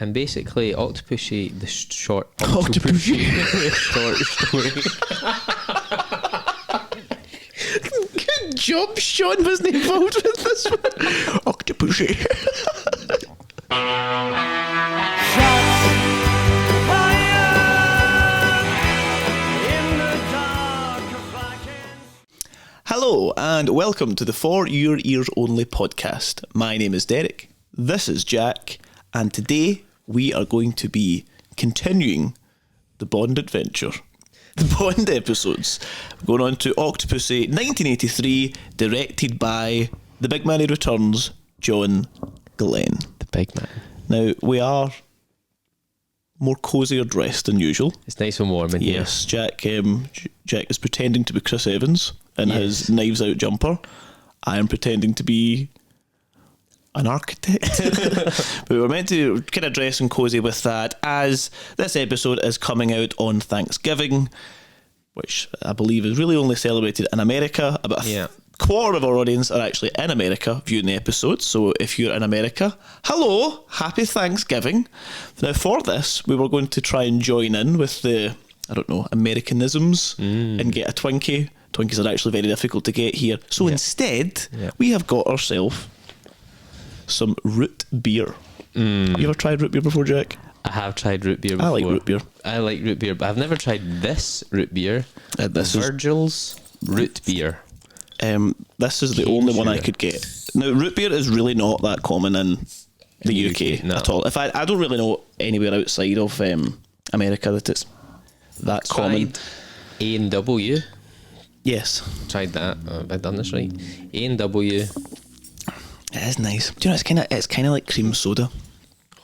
And basically, Octopussy, the short... Octopussy. the short story. Good job, Sean wasn't involved with this one. Octopussy. Hello and welcome to the For Your Ears Only podcast. My name is Derek, this is Jack, and today we are going to be continuing the Bond adventure. The Bond episodes. Going on to Octopussy 1983, directed by the big man who returns, John Glenn. The big man. Now, we are more cosier dressed than usual. It's nice and warm in here. Yes, Jack is pretending to be Chris Evans in his Knives Out jumper. I am pretending to be an architect. But we were meant to kind of dress and cosy with that, as this episode is coming out on Thanksgiving, which I believe is really only celebrated in America. About a quarter of our audience are actually in America viewing the episode, so if you're in America, hello, happy Thanksgiving. Now for this, we were going to try and join in with the, Americanisms and get a Twinkie. Twinkies are actually very difficult to get here, so instead we have got ourselves some root beer. You ever tried root beer before, Jack? I have tried root beer before. I like root beer. I like root beer, but I've never tried this root beer. This Virgil's root beer. This is the only one I could get. Now, root beer is really not that common in the UK at all. If I don't really know anywhere outside of America that it's that common. A&W. Yes. Tried that. Have I done this right? A&W. It is nice. Do you know, it's kind of like cream soda.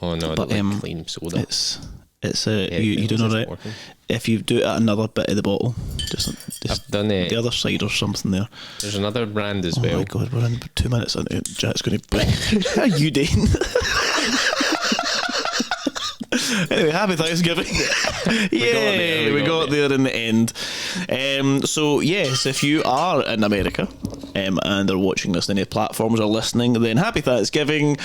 Oh no, I don't like clean soda. It's you doing alright? If you do it at another bit of the bottle, just I've done it. The other side or something there. There's another brand as well. Oh my god, we're in 2 minutes into it. Jack's going to bring. How are you doing? Anyway, happy Thanksgiving. Yay, we got there in the end. So yes, if you are in America and are watching this on any platforms or listening, then happy Thanksgiving.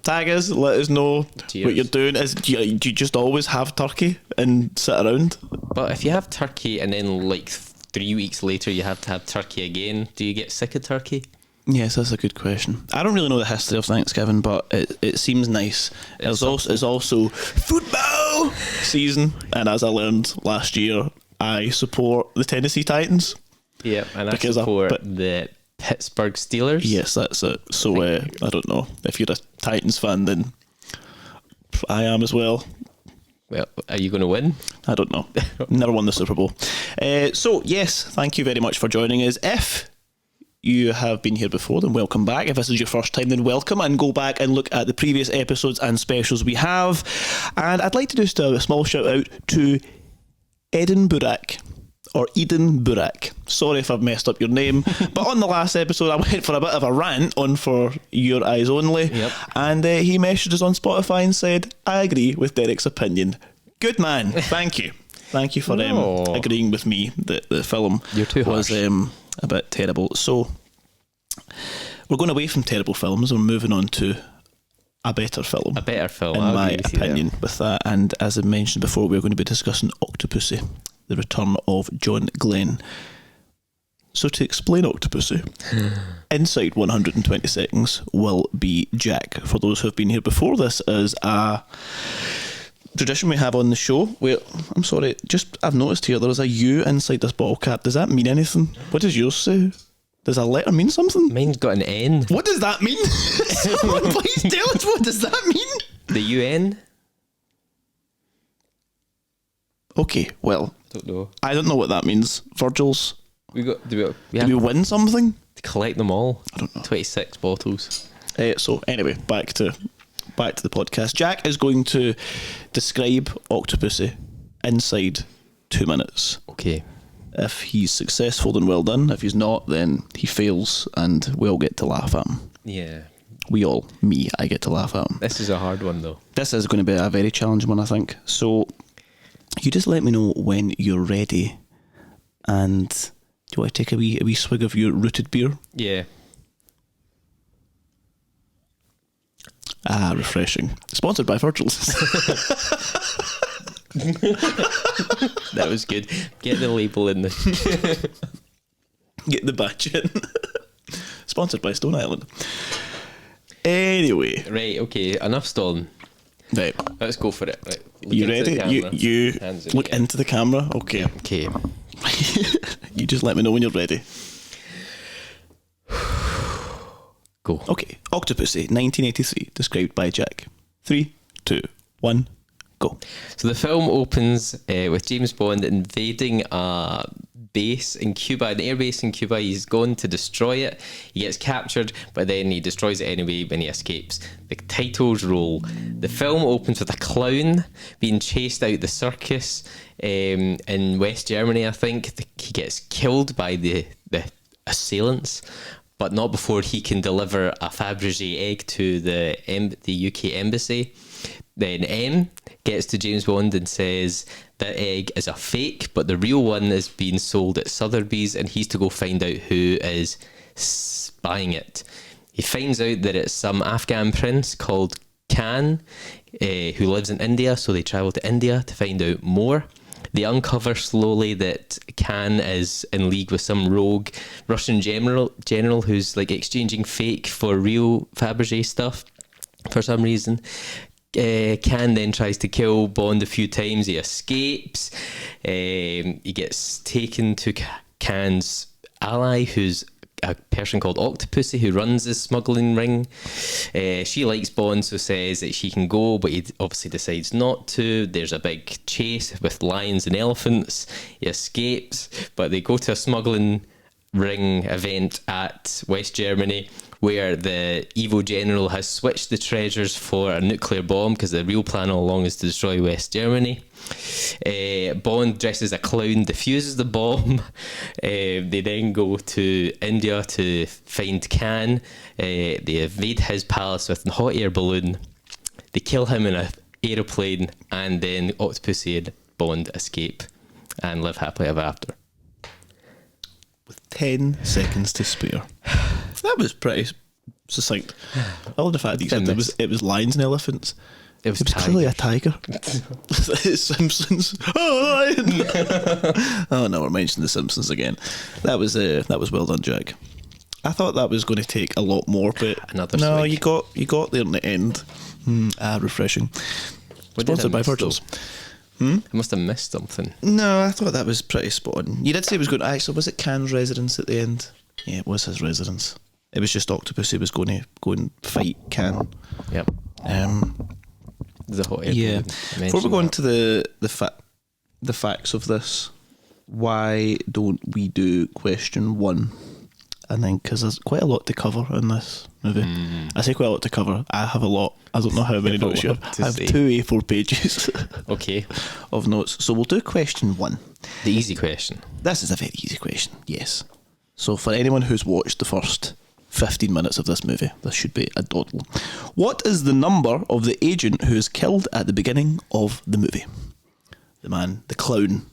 Tag us, let us know what you're doing. Do you just always have turkey and sit around? But if you have turkey and then like 3 weeks later you have to have turkey again, do you get sick of turkey? Yes, that's a good question. I don't really know the history of Thanksgiving, but it seems nice. It's also football season, and as I learned last year, I support the Tennessee Titans. Yeah, and I support the Pittsburgh Steelers. Yes, that's it. So I don't know. If you're a Titans fan, then I am as well. Well, are you going to win? I don't know. Never won the Super Bowl. So yes, thank you very much for joining us. If you have been here before, then welcome back. If this is your first time, then welcome, and go back and look at the previous episodes and specials we have. And I'd like to do just a small shout out to Eden Burak. Sorry if I've messed up your name, but on the last episode I went for a bit of a rant on For Your Eyes Only, and he messaged us on Spotify and said, I agree with Derek's opinion. Good man. Thank you for agreeing with me that the film was a bit terrible. So we're going away from terrible films and we're moving on to a better film, in my opinion, with that. And as I mentioned before, we're going to be discussing Octopussy, the return of John Glenn. So to explain Octopussy, inside 120 seconds will be Jack. For those who have been here before, this is a tradition we have on the show. I'm sorry, I've noticed here there is a U inside this bottle cap. Does that mean anything? What does yours say? Does a letter mean something? Mine's got an N. What does that mean? Someone please tell us, what does that mean? The UN? Okay, well, I don't know what that means. Virgil's. Do we win something? To collect them all. I don't know. 26 bottles. So anyway, back to the podcast. Jack is going to describe Octopussy inside 2 minutes. Okay. If he's successful, then well done. If he's not, then he fails, and we all get to laugh at him. Yeah. I get to laugh at him. This is a hard one, though. This is going to be a very challenging one, I think. So you just let me know when you're ready, and do you want to take a wee swig of your rooted beer? Yeah. Refreshing. Sponsored by Virgil's. That was good. Get the label in there. Get the badge in. Sponsored by Stone Island. Anyway. Right, okay, enough stalling. Right. Let's go for it. Right, look You into the ready? camera. You Hands in look the air. into the camera? Okay. Okay. You just let me know when you're ready. Go. Okay. Octopussy, 1983, described by Jack. 3, 2, 1, go. So the film opens with James Bond invading a base in Cuba, an air base in Cuba. He's going to destroy it. He gets captured, but then he destroys it anyway when he escapes. The titles roll. The film opens with a clown being chased out the circus in West Germany, I think. He gets killed by the assailants, but not before he can deliver a Fabergé egg to the UK embassy. Then M gets to James Bond and says that egg is a fake, but the real one is being sold at Sotheby's, and he's to go find out who is buying it. He finds out that it's some Afghan prince called Khan, who lives in India, so they travel to India to find out more. They uncover slowly that Khan is in league with some rogue Russian general who's like exchanging fake for real Fabergé stuff for some reason. Khan then tries to kill Bond a few times. He escapes. He gets taken to Khan's ally, who's a person called Octopussy, who runs this smuggling ring. She likes Bond, so says that she can go, but he obviously decides not to. There's a big chase with lions and elephants. He escapes, but they go to a smuggling ring event at West Germany, where the evil general has switched the treasures for a nuclear bomb, because the real plan all along is to destroy West Germany. Bond, dressed as a clown, defuses the bomb. They then go to India to find Khan. They invade his palace with a hot air balloon. They kill him in an aeroplane, and then Octopussy and Bond escape and live happily ever after. With 10 seconds to spare. That was pretty succinct. I love the fact that you said it was lions and elephants. It was clearly a tiger. Simpsons. Oh, lion. Oh no, we're mentioning the Simpsons again. That was well done, Jack. I thought that was going to take a lot more, but Another no, swig. you got there in the end. Refreshing. What did I Sponsored by miss, Virgil's. I must have missed something. No, I thought that was pretty spot on. You did say it was going to... Actually, was it Khan's residence at the end? Yeah, it was his residence. It was just Octopussy was going to go and fight Khan. Yep. The hot air Yeah. balloon. Before we go into the facts of this, why don't we do question 1? And then, because there's quite a lot to cover in this movie. I say quite a lot to cover. I have a lot. I don't know how many notes you have. I have 2 A4 pages Okay. of notes. So we'll do question 1. The easy question. This is a very easy question, yes. So for anyone who's watched the first 15 minutes of this movie, this should be a doddle. What is the number of the agent who is killed at the beginning of the movie? The man, the clown,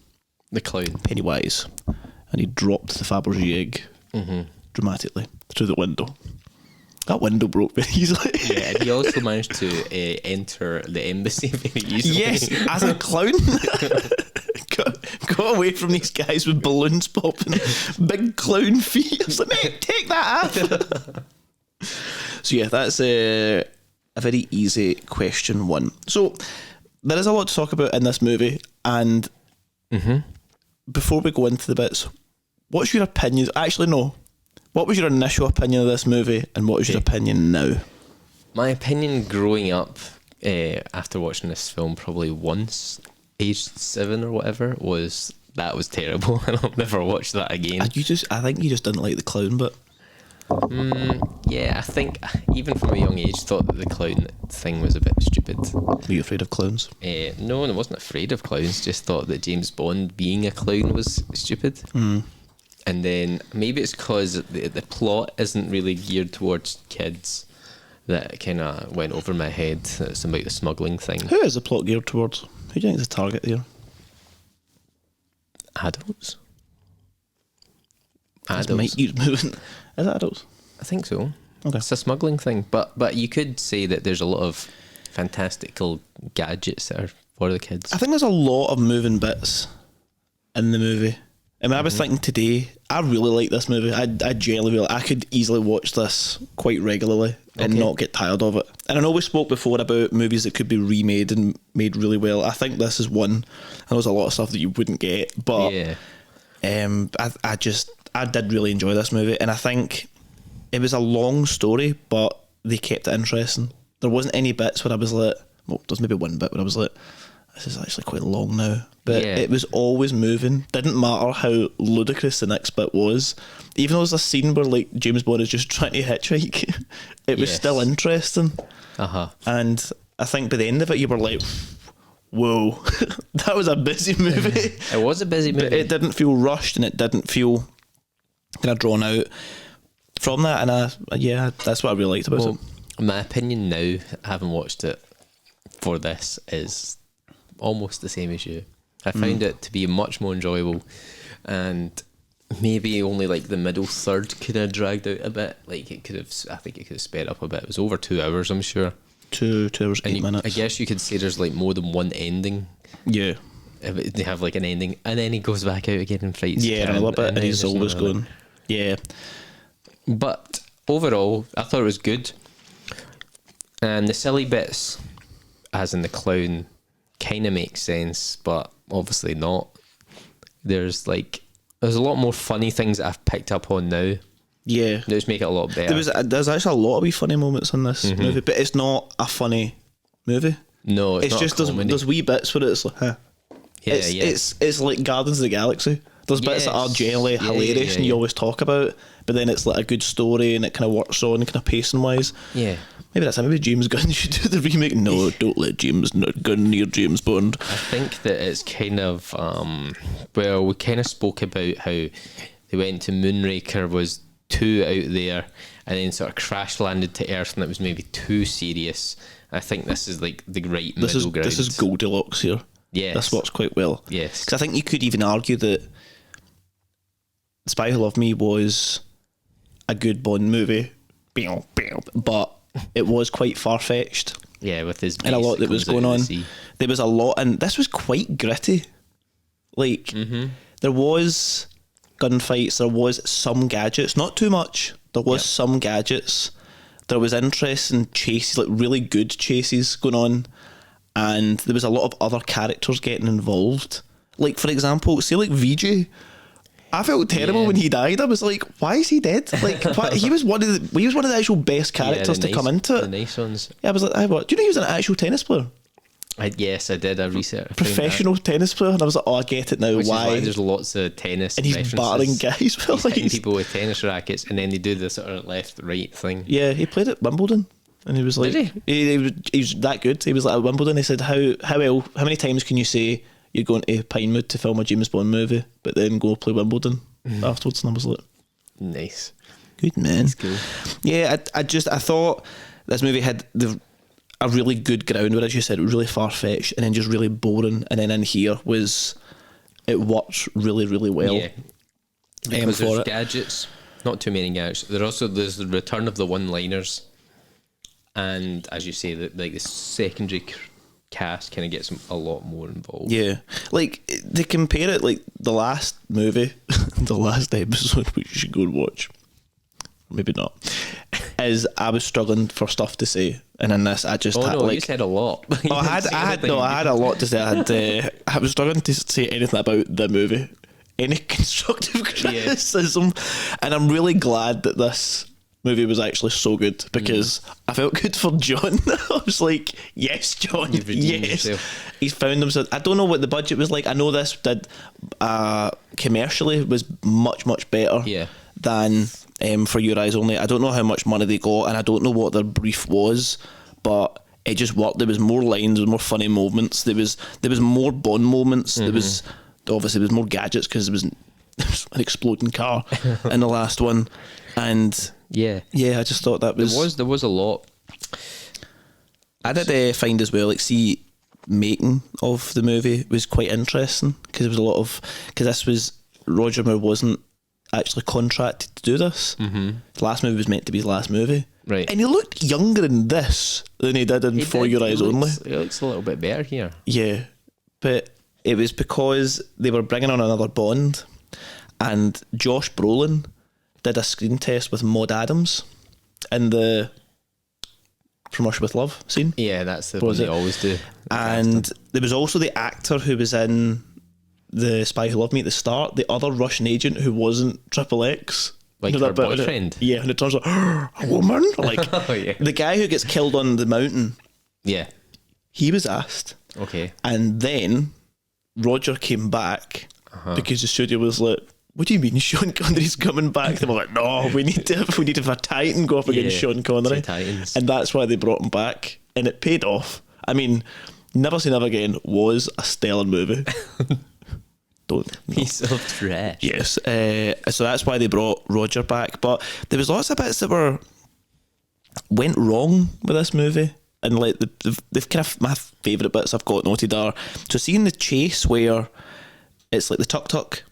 The clown. Pennywise, and he dropped the Fabergé egg dramatically through the window. That window broke very easily. Yeah, and he also managed to enter the embassy very easily. Yes, as a clown. Got away from these guys with balloons popping, big clown feet. I was like, mate, take that off. So yeah, that's a very easy question 1. So there is a lot to talk about in this movie, and before we go into the bits, what's your opinion? Actually, no. What was your initial opinion of this movie, and what is your opinion now? My opinion growing up, after watching this film probably once, aged 7 or whatever, was that was terrible, and I'll never watch that again. I think you just didn't like the clown bit. Yeah, I think even from a young age, thought that the clown thing was a bit stupid. Were you afraid of clowns? No, I wasn't afraid of clowns. Just thought that James Bond being a clown was stupid. And then maybe it's because the plot isn't really geared towards kids that kind of went over my head. It's about the smuggling thing. Who is the plot geared towards? Who do you think is the target here? Adults. Mike keeps moving. Is it adults? I think so. Okay. It's a smuggling thing, but you could say that there's a lot of fantastical gadgets that are for the kids. I think there's a lot of moving bits in the movie. I mean, I was thinking today, I really like this movie. I genuinely I could easily watch this quite regularly and not get tired of it. And I know we spoke before about movies that could be remade and made really well. I think this is one. I know there's a lot of stuff that you wouldn't get, but I did really enjoy this movie, and I think it was a long story, but they kept it interesting. There wasn't any bits where I was like, well, there's maybe one bit where I was like, this is actually quite long now. But it was always moving. Didn't matter how ludicrous the next bit was. Even though there's a scene where like James Bond is just trying to hitchhike, it was still interesting. And I think by the end of it, you were like, whoa, that was a busy movie. It was a busy movie. But it didn't feel rushed, and it didn't feel kind of drawn out from that. And that's what I really liked about it. My opinion now, having watched it for this, is almost the same as you. I found it to be much more enjoyable, and maybe only like the middle third could have dragged out a bit. Like I think it could have sped up a bit. It was over 2 hours, I'm sure. 2 hours, 8 minutes. I guess you could say there's like more than one ending. Yeah. They have like an ending, and then he goes back out again and fights. Yeah, a little bit, and he's always going. Yeah. But overall, I thought it was good. And the silly bits, as in the clown, kind of makes sense, but obviously not. There's a lot more funny things that I've picked up on now. Yeah. That just make it a lot better. There's actually a lot of wee funny moments in this movie, but it's not a funny movie. No, it's not just there's wee bits where it's like, huh. Yeah, it's like Guardians of the Galaxy. There's bits that are generally hilarious and you always talk about, but then it's like a good story and it kind of works on kind of pacing wise. Yeah. Maybe that's it. Maybe James Gunn should do the remake. No, don't let James Gunn near James Bond. I think that it's kind of, we kind of spoke about how they went to Moonraker was too out there and then sort of crash landed to Earth and it was maybe too serious. I think this is like the right middle ground. This is Goldilocks here. Yes. This works quite well. Yes. Because I think you could even argue that Spy Who Loved Me was a good Bond movie, but it was quite far-fetched. Yeah, with his and a lot that was going on. There was a lot, and this was quite gritty. Like, there was gunfights, there was some gadgets, not too much. There was some gadgets. There was interesting chases, like really good chases going on, and there was a lot of other characters getting involved. Like, for example, say like VJ. I felt terrible when he died. I was like, why is he dead? Like, he was one of the actual best characters to come into it. The nice ones. Yeah, I was like, do you know he was an actual tennis player? Yes, I did. I researched. Professional tennis player, and I was like, oh, I get it now. Which why? Is why there's lots of tennis and he's references. battering guys. He's hitting people with tennis rackets, and then they do the sort of left-right thing. Yeah, he played at Wimbledon, and he was like, did he was that good. He was like at Wimbledon. He said, how many times can you say you're going to Pinewood to film a James Bond movie, but then go play Wimbledon afterwards? And I was like, nice, good man. That's cool. Yeah, I thought this movie had a really good ground, where, as you said, it was really far-fetched and then just really boring, and then in here it worked really, really well. Yeah, because there's gadgets, not too many gadgets. There's the return of the one-liners, and as you say, the secondary cast kind of gets a lot more involved. Yeah, like they compare it, like the last movie, the last episode, which you should go and watch. Maybe not. Is I was struggling for stuff to say, and in this I just had, you said a lot. I had a lot to say. I was struggling to say anything about the movie, any constructive criticism, and I'm really glad that this movie was actually so good, because I felt good for John. I was like, yes, John, yes. Yourself. He's found himself. I don't know what the budget was like. I know this did commercially was much better than For Your Eyes Only. I don't know how much money they got, and I don't know what their brief was, but it just worked. There was more lines, there was more funny moments, there was more Bond moments. There was more gadgets, because there was an exploding car in the last one, and I just thought that there was a lot. I did find as well, like, making of the movie was quite interesting, because there was a lot of, because this was, Roger Moore wasn't actually contracted to do this. The last movie was meant to be his last movie, Right. And he looked younger in this than he did in For Your Eyes Only. He looks a little bit better here. Yeah, but it was because they were bringing on another Bond, and Josh Brolin did a screen test with Maud Adams in the From Russia With Love scene. Yeah, that's the one they always do. And there was also the actor who was in The Spy Who Loved Me at the start, the other Russian agent who wasn't Triple X. Like her boyfriend? Yeah, and it turns out, a woman? Like, Oh, yeah. the guy who gets killed on the mountain, Yeah. he was asked. Okay. And then Roger came back because the studio was like, what do you mean Sean Connery's coming back? They were like, no, we need to have a Titan go up against Sean Connery. Titans. And that's why they brought him back. And it paid off. I mean, Never Say Never Again was a stellar movie. Piece of trash. Yes. So that's why they brought Roger back. But there was lots of bits that went wrong with this movie. And like the kind of my favourite bits I've got noted are, so seeing the chase where it's like the Tuk Tuk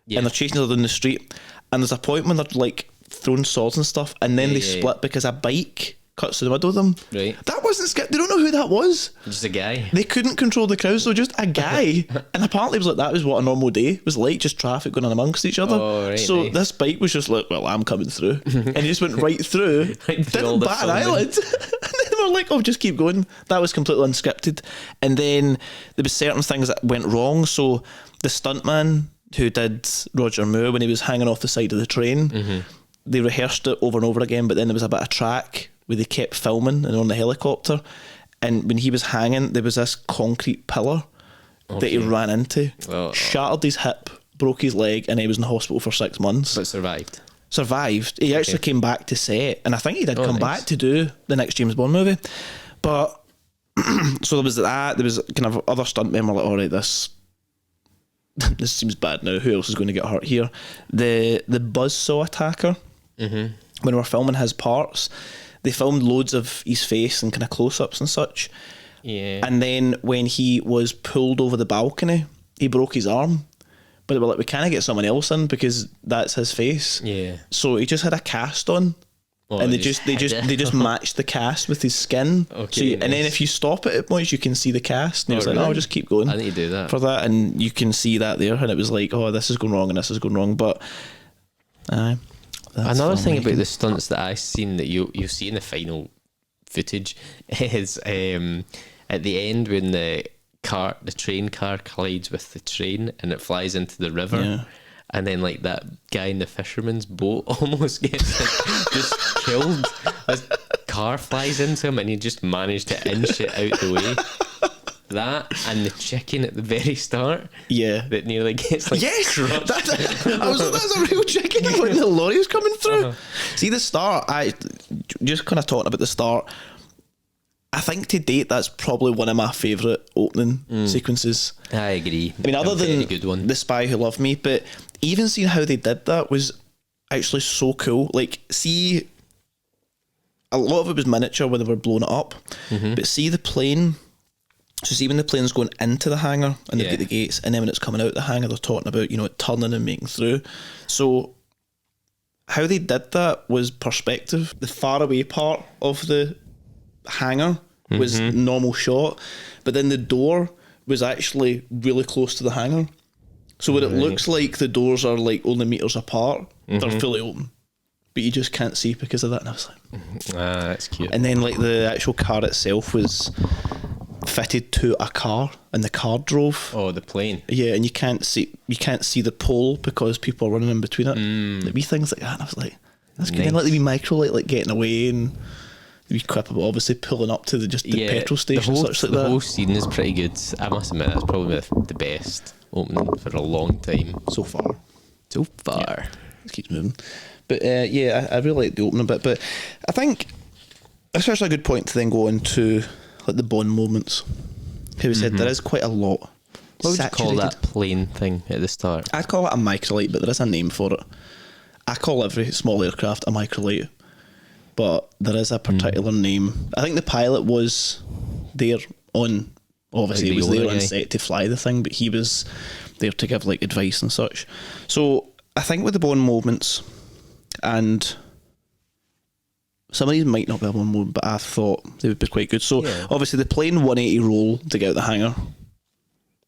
and they're chasing each other in the street, and there's a point when they're like throwing swords and stuff, and then they split because a bike cuts through the middle of them. Right. That wasn't scary. They don't know who that was. Just a guy. They couldn't control the crowd, so just a guy. And apparently it was like that was what a normal day was like, just traffic going on amongst each other. Oh, right, so right. this bike was just like, well, I'm coming through. And he just went right through, Right through all didn't the bat an filming. eyelid. And then they were like, oh, just keep going. That was completely unscripted. And then there was certain things that went wrong. So the stuntman who did Roger Moore when he was hanging off the side of the train, they rehearsed it over and over again, but then there was a bit of track where they kept filming and on the helicopter, and when he was hanging there was this concrete pillar that he ran into, shattered his hip, broke his leg, and he was in hospital for 6 months. But survived. He Actually came back to set, and I think he did come nice. back to do the next James Bond movie. But so there was that, there was kind of other stuntmen were like, alright, this seems bad now, who else is going to get hurt here? The buzzsaw attacker, when we were filming his parts, they filmed loads of his face and kind of close-ups and such. Yeah. And then when he was pulled over the balcony, he broke his arm. But they were like, we can't get someone else in because that's his face. Yeah. So he just had a cast on. Oh, And they just matched the cast with his skin. Okay, And then if you stop it at points, you can see the cast. And he was like, really? I'll just keep going. I need to do that. For that, and you can see that there. And it was like, oh, this is going wrong and this is going wrong. But another thing about the stunts that I've seen that you see in the final footage is at the end when the train car collides with the train and it flies into the river. Yeah. And then like that guy in the fisherman's boat almost gets like, just killed. This car flies into him and he just managed to inch it out the way. That and the chicken at the very start. Yeah. That nearly gets like crushed. I was like, that's a real chicken when the lorry was coming through. See the start, I just kind of talking about the start, I think to date that's probably one of my favourite opening sequences. I agree. I mean, other than good one. The Spy Who Loved Me, but even seeing how they did that was actually so cool. Like, see, a lot of it was miniature when they were blowing it up, but see the plane. So see when the plane's going into the hangar and they've got the gates, and then when it's coming out the hangar, they're talking about, you know, it turning and making through. So how they did that was perspective. The far away part of the hangar was normal shot, but then the door was actually really close to the hangar. So when it looks like the doors are like only meters apart, they're fully open. But you just can't see because of that. And I was like, that's cute. and then like the actual car itself was fitted to a car, and the car drove. Oh, the plane. Yeah, and you can't see the pole because people are running in between it. Like wee things like that. And I was like, that's good. Nice. Then like the wee micro light like getting away, and the wee quip of obviously pulling up to the petrol station, such like that. The whole scene is pretty good. I must admit that's probably the best opening for a long time so far. Yeah. It keeps moving. But yeah, I really like the opening bit. But I think that's actually a good point to then go into like the Bond moments. How we said there is quite a lot. What would you call that plane thing at the start? I'd call it a microlight, but there is a name for it. I call every small aircraft a microlight, but there is a particular name. I think the pilot was there on, obviously he was there on set to fly the thing, but he was there to give like advice and such. So I think with the Bond moments, and some of these might not be a one moment, but I thought they would be quite good. So obviously the plane 180 roll to get out the hangar.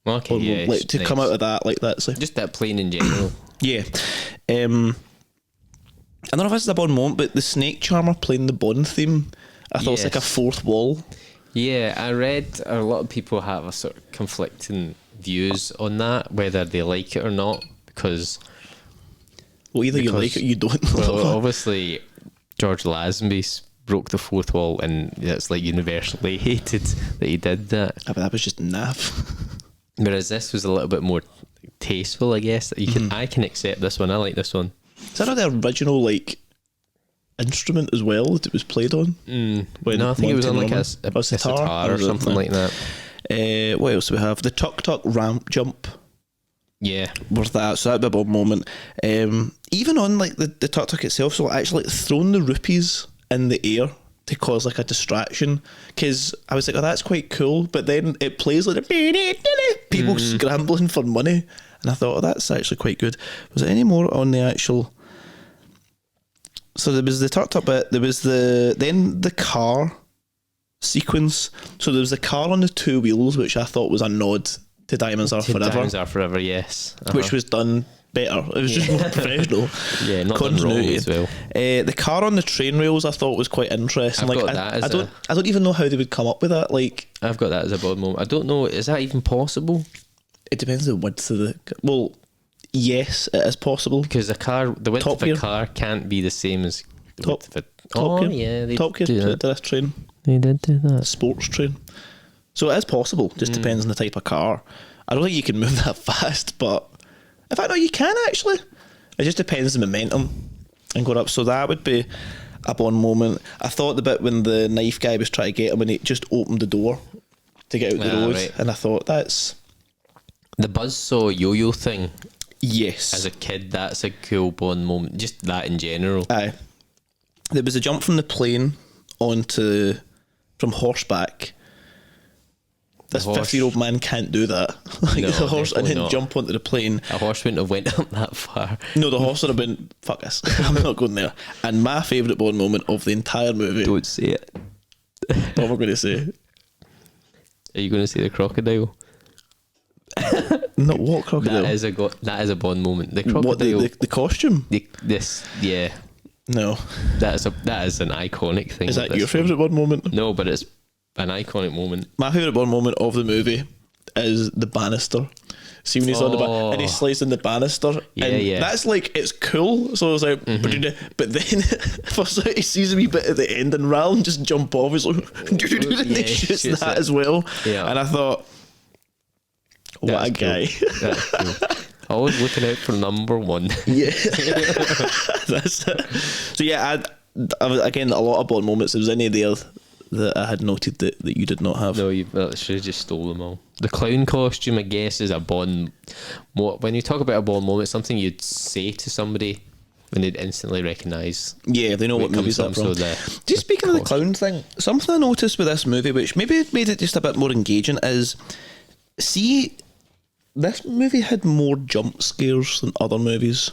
Okay, yeah. Like, to come out of that, like that. So. Just that plane in general. Yeah. I don't know if this is a Bond moment, but the snake charmer playing the Bond theme, I thought it's like a fourth wall. Yeah, I read a lot of people have a sort of conflicting views on that, whether they like it or not, because... Well, either you like it or you don't. Well, obviously, George Lazenby broke the fourth wall, and it's like universally hated that he did that. But that was just naff. Whereas this was a little bit more tasteful, I guess. I can accept this one. I like this one. Is that not the original like instrument as well that it was played on? No, I think it was on like a sitar or something like that. What else do we have? The Tuk Tuk ramp jump. Yeah, was that? So that'd be a Bond moment. Even on like the Tuk Tuk itself, so actually like, throwing the rupees in the air to cause like a distraction, because I was like, oh, that's quite cool, but then it plays like people scrambling for money, and I thought, oh, that's actually quite good. Was there any more on the actual? So there was the Tuk Tuk bit, there was then the car sequence. So there was the car on the two wheels, which I thought was a nod to Diamonds Are Forever. Diamonds Are Forever, yes. Which was done better. It was just more professional. Yeah, not done wrong as well. The car on the train rails I thought was quite interesting. I don't even know how they would come up with that. Like, I've got that as a Bond moment. I don't know, is that even possible? It depends on the width of the... Well, yes, it is possible. Because the width of a car can't be the same as the width of a... Top Gear. Yeah, they Top Gear did this train. They did do that. Sports train. So it is possible, just depends on the type of car. I don't think you can move that fast, but in fact, no, you can actually. It just depends on the momentum and going up. So that would be a Bond moment. I thought the bit when the knife guy was trying to get him and he just opened the door to get out the road, right. And I thought that's... The buzzsaw yo-yo thing. Yes. As a kid, that's a cool Bond moment. Just that in general. Aye. There was a jump from the plane from horseback. This 50-year-old man can't do that. Like no, the horse and then not. Jump onto the plane. A horse wouldn't have went up that far. No, the horse would have been, fuck this, I'm not going there. And my favourite Bond moment of the entire movie. Don't say it. What am I going to say? Are you going to say the crocodile? Not what crocodile? That is a Bond moment. The crocodile. What, the costume? Yeah. No. That is an iconic thing. Is that your favourite Bond moment? No, but it's an iconic moment. My favourite Bond moment of the movie is the banister. See when he's on the and he's slicing the banister. Yeah. That's like, it's cool. So I was like, but then first he sees a wee bit at the end and rather than just jump off, he's like, and he shoots that as well. Yeah. And I thought, what a guy. That's cool. Always looking out for number one. Yeah. That's it. So yeah, I was, again, a lot of Bond moments. There was any there that I had noted that you did not have. No, you should have just stole them all. The clown costume, I guess, is a Bond. When you talk about a Bond moment, it's something you'd say to somebody and they'd instantly recognise. Yeah, they know what movies that from. Just speaking of the clown thing, something I noticed with this movie, which maybe made it just a bit more engaging, is this movie had more jump scares than other movies.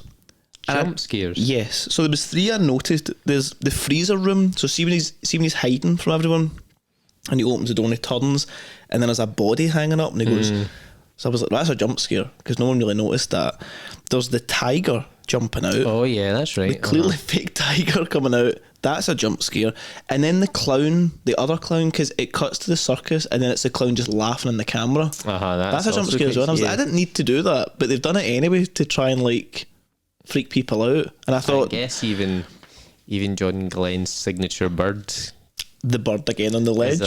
Jump scares? Yes. So there was 3 I noticed. There's the freezer room. So see when he's hiding from everyone and he opens the door and he turns and then there's a body hanging up and he goes... So I was like, that's a jump scare because no one really noticed that. There's the tiger jumping out. Oh yeah, that's right. The clearly fake tiger coming out. That's a jump scare. And then the clown, the other clown, because it cuts to the circus and then it's the clown just laughing in the camera. That's a jump scare as well. And I was like, I didn't need to do that, but they've done it anyway to try and like freak people out. And I thought, I guess even John Glenn's signature bird, the bird again on the ledge,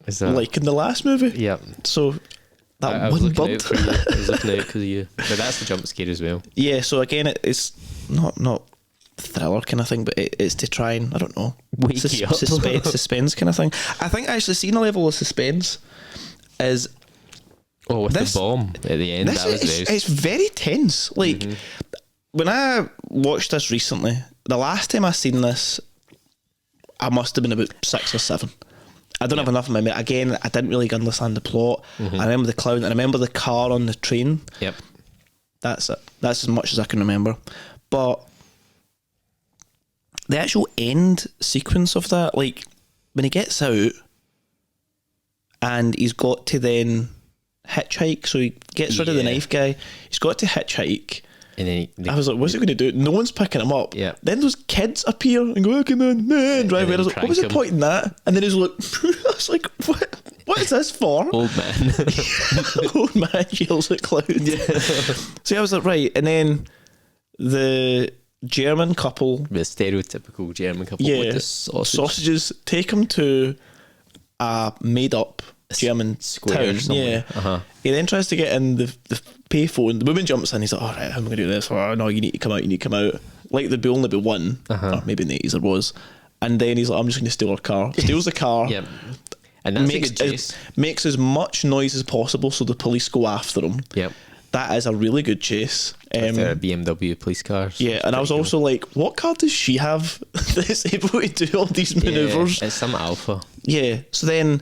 is a like in the last movie. Yeah. So I was looking out for you. I was looking out because of you. But that's the jump scare as well. Yeah. So again, it's not thriller kind of thing, but it's to try and, I don't know, wake you up. suspense kind of thing. I think actually seeing a level of suspense is with the bomb at the end. It's very tense. Like when I watched this recently, the last time I seen this, I must have been about 6 or 7. I don't have enough in my memory. Again, I didn't really understand the plot. I remember the clown, and I remember the car on the train. Yep. That's it. That's as much as I can remember. But the actual end sequence of that, like when he gets out and he's got to then hitchhike, so he gets rid of the knife guy, he's got to hitchhike. And then I was like, what's he going to do? No one's picking him up. Yeah. Then those kids appear and go, come on, man, drive away. I was like, what was the point in that? And then he's like, I was like, what is this for? Old man. Old man yells at cloud. Yeah. So I was like, right. And then the German couple. The stereotypical German couple Yeah. with the Sausages take him to a made-up German square town. somewhere. Yeah. He then tries to get in the payphone. The woman jumps in. He's like, all right, how am I going to do this? Oh, no, you need to come out. You need to come out. Like there'd only be one. Or maybe in the 80s there was. And then he's like, I'm just going to steal her car. Steals the car. Yep. And that's a good chase. Makes as much noise as possible so the police go after him. Yep. That is a really good chase. With their BMW police cars. Yeah, and I was also like, what car does she have that's able to do all these manoeuvres? Yeah, it's some Alpha. Yeah, so then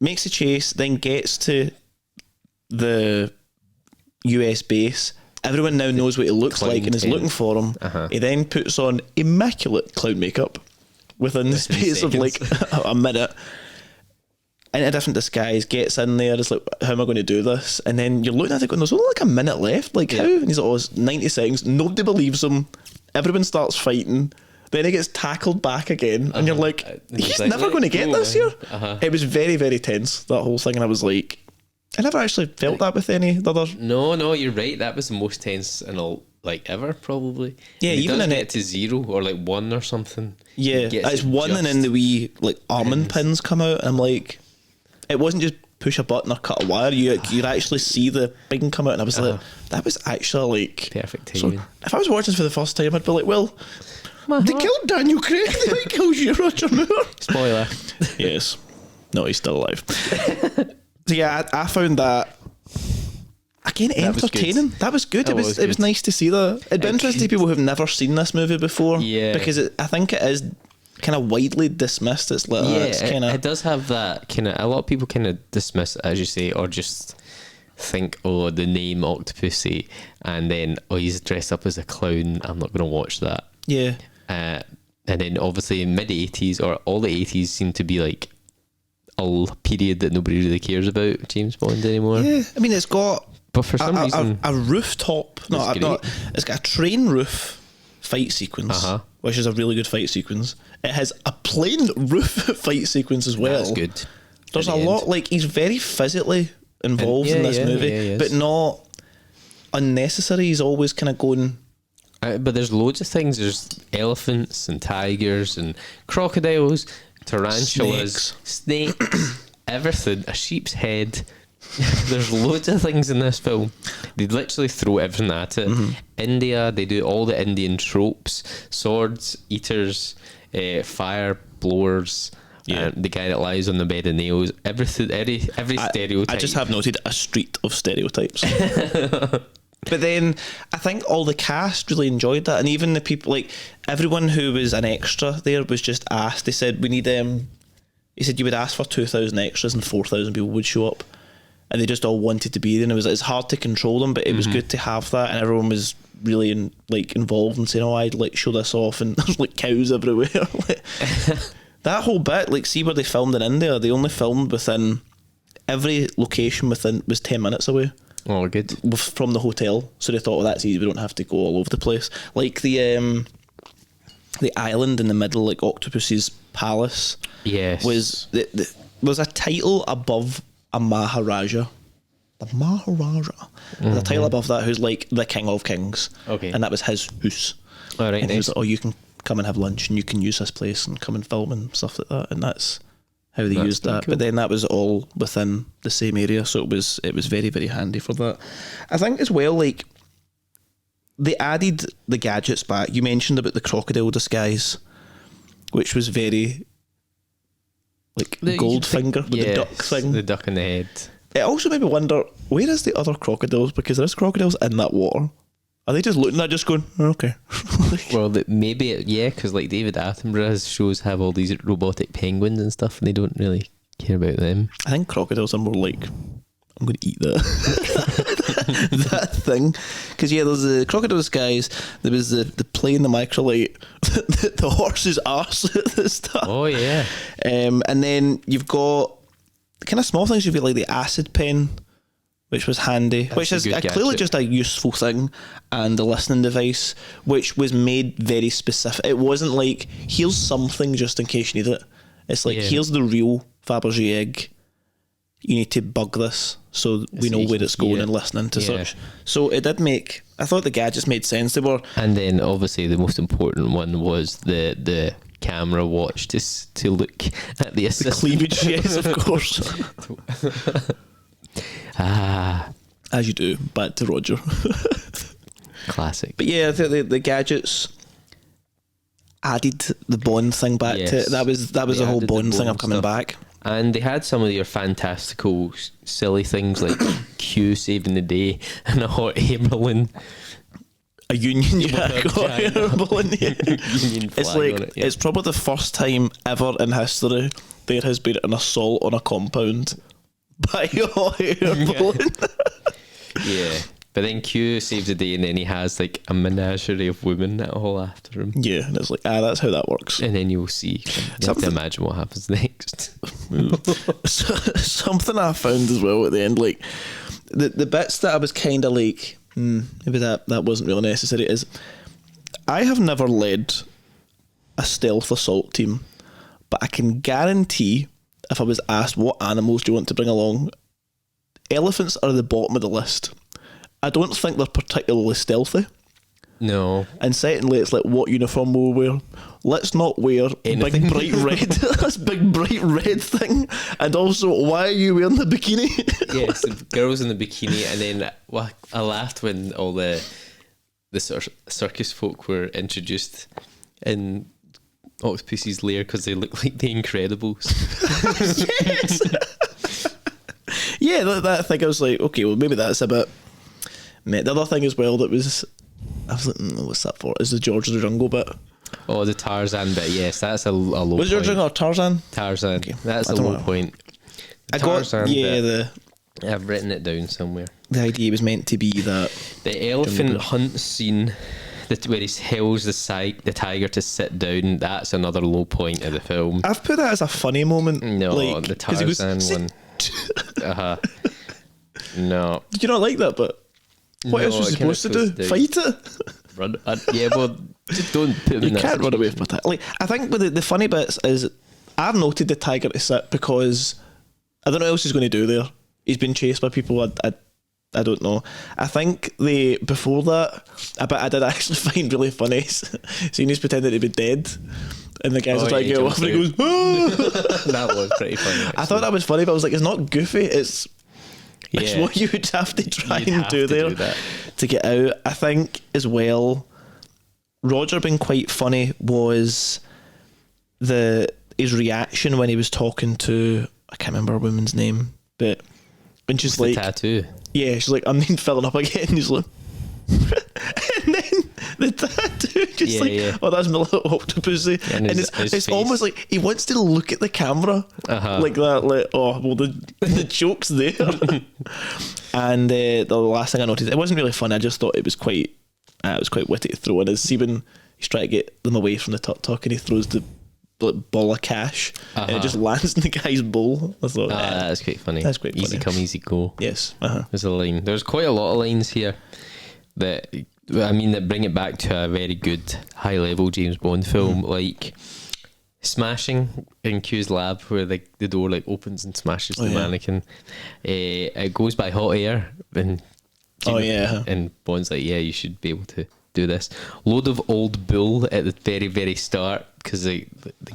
makes a chase, then gets to the US base. Everyone now knows what he looks like and is looking for him. He then puts on immaculate clown makeup within the space of like a minute. In a different disguise, gets in there, is like, how am I going to do this? And then you're looking at it going, there's only like a minute left, like how? And he's like, oh, it's 90 seconds. Nobody believes him. Everyone starts fighting. Then he gets tackled back again, and you're like, he's like, never going to get this here. It was very, very tense, that whole thing, and I was like, I never actually felt that with any other. No, you're right. That was the most tense in all, like, ever, probably. Yeah, and even in it to 0 or like 1 or something. Yeah, it's 1 and then the wee like almond pins come out, and I'm like, it wasn't just push a button or cut a wire. You'd actually see the pin come out, and I was like, that was actually like perfect timing. So if I was watching this for the first time, I'd be like, well, they killed Daniel Craig. They might kill you, Roger Moore. Spoiler. Yes. No, he's still alive. So yeah, I found that again entertaining. That was good. It was nice to see that. It'd be interesting to people who've never seen this movie before. Yeah. Because I think it is kind of widely dismissed. It's like it does have that kind of. A lot of people kind of dismiss it, as you say, or just think, oh, the name Octopussy, and then he's dressed up as a clown. I'm not going to watch that. Yeah. And then obviously in mid-80s or all the 80s seem to be like a period that nobody really cares about James Bond anymore. Yeah, I mean, it's got but for some reason a rooftop. It's got a train roof fight sequence, which is a really good fight sequence. It has a plane roof fight sequence as well. That's good. There's a lot, like, he's very physically involved in this movie, but not unnecessary. He's always kind of going. But there's loads of things. There's elephants and tigers and crocodiles, tarantulas, snakes, everything. A sheep's head. There's loads of things in this film. They literally throw everything at it. India, they do all the Indian tropes: swords, eaters, fire blowers. The guy that lies on the bed of nails. Everything, every stereotype. I just have noted a street of stereotypes. But then I think all the cast really enjoyed that, and even the people, like everyone who was an extra there was just asked. They said we need he said you would ask for 2,000 extras and 4,000 people would show up, and they just all wanted to be there. And it's hard to control them, but it was good to have that, and everyone was really involved and saying, "Oh, I'd like show this off," and there's like cows everywhere. That whole bit, like, see where they filmed in India? They only filmed within every location was 10 minutes away. Oh, good. From the hotel, so they thought, that's easy, we don't have to go all over the place. Like the island in the middle, like Octopussy's palace. Yes. Was a title above a Maharaja. The Maharaja. There's a title above that who's like the king of kings. Okay. And that was his house. All right. And he was like, oh, you can come and have lunch and you can use this place and come and film and stuff like that. And that's how they used that. Cool. But then that was all within the same area, so it was very, very handy for that. I think as well, like, they added the gadgets back. You mentioned about the crocodile disguise, which was very like Goldfinger with the duck thing. The duck in the head. It also made me wonder, where is the other crocodiles? Because there's crocodiles in that water. Are they just looking at just going, oh, okay? Well, maybe, because like David Attenborough's shows have all these robotic penguins and stuff, and they don't really care about them. I think crocodiles are more like I'm going to eat that. That thing. Because, yeah, there's the crocodile disguise, there was the play in the microlight, the horse's arse at the start. Oh, yeah. And then you've got kind of small things. You've got like the acid pen, which was handy, which is clearly just a useful thing, and the listening device, which was made very specific. It wasn't like, here's something just in case you need it. It's like, here's the real Fabergé egg. You need to bug this so we know where it's going and listening to such. So it did make, I thought the gadgets made sense. They were. And then obviously the most important one was the camera watch to look at the assistant. The cleavage, yes, of course. As you do. Back to Roger. Classic. But yeah, I think the gadgets added the Bond thing back to it. That was the whole Bond thing of coming back. And they had some of your fantastical silly things like Q saving the day and a hot air balloon. A Union Jack hot air balloon. Union flag It's like on it, it's probably the first time ever in history there has been an assault on a compound by a hot air balloon. Yeah. But then Q saves the day and then he has like a menagerie of women that all after him. Yeah, and it's like, that's how that works. And then you'll see. You have to imagine what happens next. Something I found as well at the end, like the bits that I was kind of like, maybe that wasn't really necessary, is I have never led a stealth assault team, but I can guarantee if I was asked what animals do you want to bring along, elephants are at the bottom of the list. I don't think they're particularly stealthy. No. And secondly, it's like, what uniform will we wear? Let's not wear anything. Big bright red. This big bright red thing. And also, why are you wearing the bikini? Yes, the girls in the bikini. And then I laughed when all the circus folk were introduced in Octopussy's lair because they look like the Incredibles. Yes. Yeah, that thing, I was like, okay, well, maybe that's a bit. The other thing as well that was, I was like, what's that for? Is the George of the Jungle bit? Oh, the Tarzan bit, yes, that's a low point. Was George of the Jungle or Tarzan? Tarzan, okay. That's a low point. Tarzan bit, I've written it down somewhere. The idea was meant to be that the elephant hunt scene, where he tells the tiger to sit down, that's another low point of the film. I've put that as a funny moment. No, like, the Tarzan one. No. Did you not like that bit? What else was he supposed to do? Fight it? Run. Yeah, well, just don't put him in that. You can't run away from it. Like, I think with the funny bits is I've noted the tiger to sit because I don't know what else he's going to do there. He's been chased by people. I don't know. I think before that, a bit I did actually find really funny. Seeing he's pretending to be dead, and the guys are trying to get off, and he goes, "Ah!" That was pretty funny. Actually. I thought that was funny, but I was like, it's not goofy. It's what you would have to try and do there to get out. I think as well, Roger being quite funny was his reaction when he was talking to, I can't remember a woman's name, but when she's like, the tattoo. Yeah, she's like, I'm then filling up again. He's like, and then the tattoo just oh, that's my little Octopussy. And it's almost like he wants to look at the camera like that, like, oh, well, the joke's there. And the last thing I noticed, it wasn't really fun. I just thought it was quite witty to throw in. Is see when he's trying to get them away from the Tuk Tuk and he throws the ball of cash and it just lands in the guy's bowl. I thought that's quite funny. That's quite funny. Easy come, easy go. Yes. There's a line. There's quite a lot of lines here that bring it back to a very good high level James Bond film, like smashing in Q's lab where the door like opens and smashes the mannequin. It goes by hot air and and Bond's like, yeah, you should be able to do this. Load of old bull at the very, very start because the